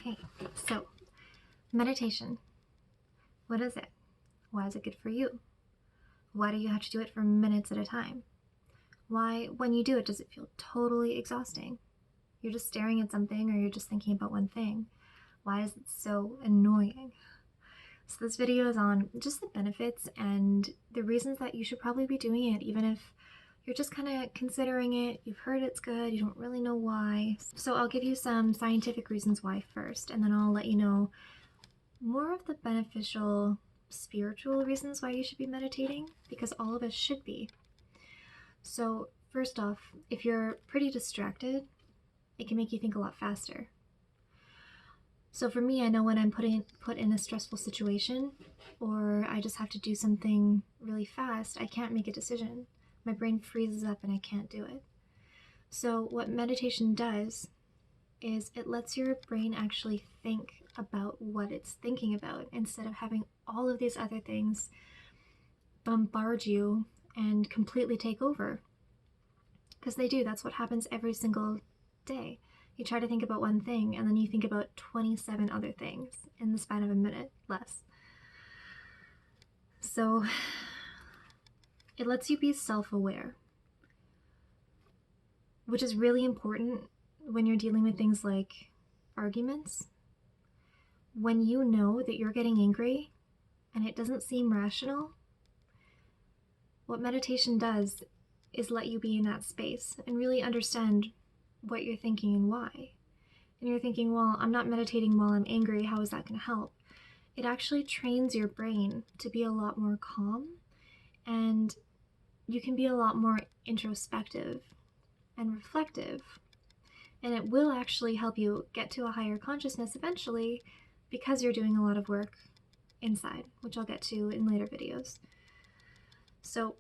Okay, so meditation. What is it? Why is it good for you? Why do you have to do it for minutes at a time? Why, when you do it, does it feel totally exhausting? You're just staring at something or you're just thinking about one thing. Why is it so annoying? So this video is on just the benefits and the reasons that you should probably be doing it, even if you're just kind of considering it, you've heard it's good, you don't really know why. So I'll give you some scientific reasons why first, and then I'll let you know more of the beneficial spiritual reasons why you should be meditating, because all of us should be. So first off, if you're pretty distracted, it can make you think a lot faster. So for me, I know when I'm put in a stressful situation, or I just have to do something really fast, I can't make a decision. My brain freezes up and I can't do it. So what meditation does is it lets your brain actually think about what it's thinking about instead of having all of these other things bombard you and completely take over. Because they do, that's what happens every single day. You try to think about one thing and then you think about 27 other things in the span of a minute, less. So it lets you be self-aware, which is really important when you're dealing with things like arguments. When you know that you're getting angry and it doesn't seem rational, what meditation does is let you be in that space and really understand what you're thinking and why. And you're thinking, well, I'm not meditating while I'm angry, how is that going to help? It actually trains your brain to be a lot more calm, and you can be a lot more introspective and reflective. And it will actually help you get to a higher consciousness eventually, because you're doing a lot of work inside, which I'll get to in later videos. So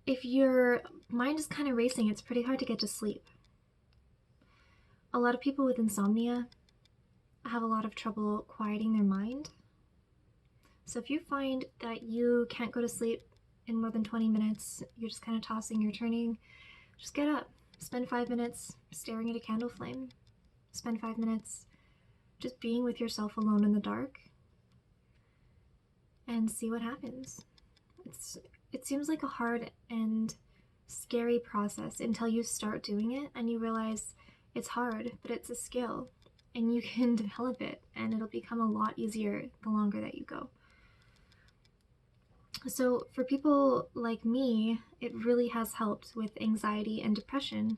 if your mind is kind of racing, it's pretty hard to get to sleep. A lot of people with insomnia have a lot of trouble quieting their mind. So if you find that you can't go to sleep in more than 20 minutes, you're just kind of tossing, you're turning, just get up. Spend 5 minutes staring at a candle flame. Spend 5 minutes just being with yourself alone in the dark and see what happens. It seems like a hard and scary process until you start doing it and you realize it's hard, but it's a skill and you can develop it and it'll become a lot easier the longer that you go. So for people like me, it really has helped with anxiety and depression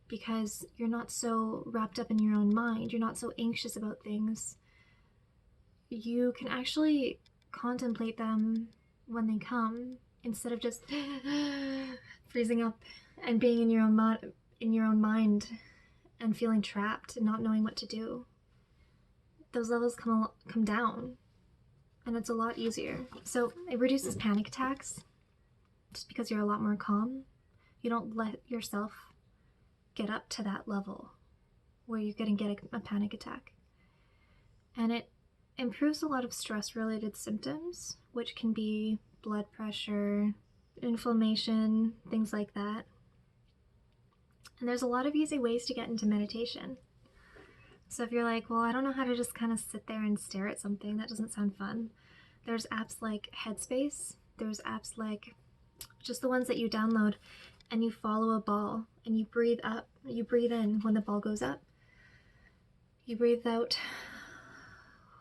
because you're not so wrapped up in your own mind, you're not so anxious about things. You can actually contemplate them when they come instead of just freezing up and being in your own mind and feeling trapped and not knowing what to do. Those levels come down and it's a lot easier. So it reduces panic attacks just because you're a lot more calm. You don't let yourself get up to that level where you're going to get a panic attack. And it improves a lot of stress-related symptoms, which can be blood pressure, inflammation, things like that. And there's a lot of easy ways to get into meditation. So if you're like, well, I don't know how to just kind of sit there and stare at something, that doesn't sound fun. There's apps like Headspace. There's apps like just the ones that you download and you follow a ball and you breathe up, you breathe in when the ball goes up. You breathe out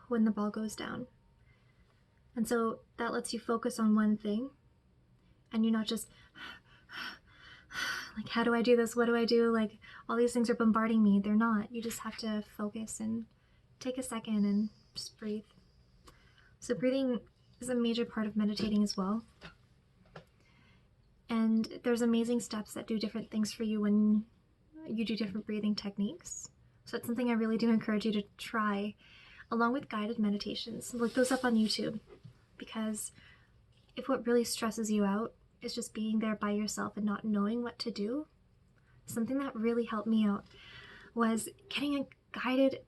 when the ball goes down. And so that lets you focus on one thing and you're not just like, how do I do this? What do I do? Like, all these things are bombarding me. They're not. You just have to focus and take a second and just breathe. So breathing is a major part of meditating as well. And there's amazing steps that do different things for you when you do different breathing techniques. So it's something I really do encourage you to try, along with guided meditations. Look those up on YouTube, because if what really stresses you out is just being there by yourself and not knowing what to do, something that really helped me out was getting a guided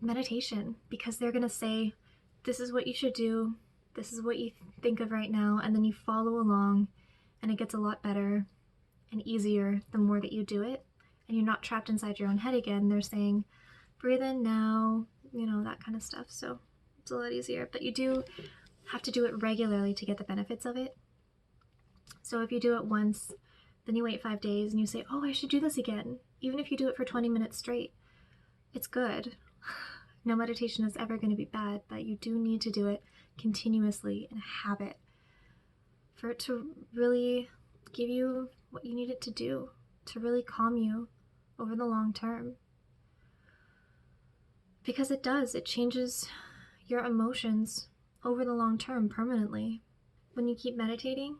meditation, because they're going to say, this is what you should do, this is what you think of right now, and then you follow along and it gets a lot better and easier the more that you do it, and you're not trapped inside your own head again. They're saying, breathe in now, that kind of stuff. So it's a lot easier, but you do have to do it regularly to get the benefits of it. So if you do it once, then you wait 5 days and you say, oh, I should do this again. Even if you do it for 20 minutes straight, it's good. No meditation is ever going to be bad, but you do need to do it continuously in a habit for it to really give you what you need it to do, to really calm you over the long term. Because it does, it changes your emotions over the long term permanently. When you keep meditating,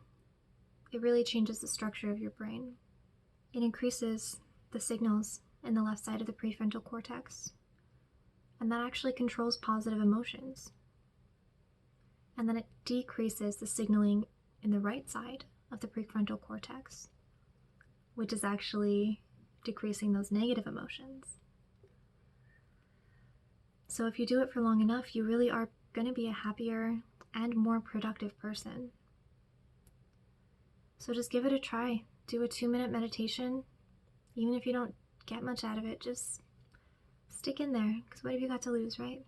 it really changes the structure of your brain. It increases the signals in the left side of the prefrontal cortex, and that actually controls positive emotions. And then it decreases the signaling in the right side of the prefrontal cortex, which is actually decreasing those negative emotions. So if you do it for long enough, you really are going to be a happier and more productive person. So just give it a try. Do a 2-minute meditation. Even if you don't get much out of it, just stick in there, because what have you got to lose, right?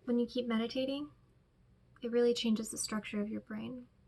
When you keep meditating, it really changes the structure of your brain.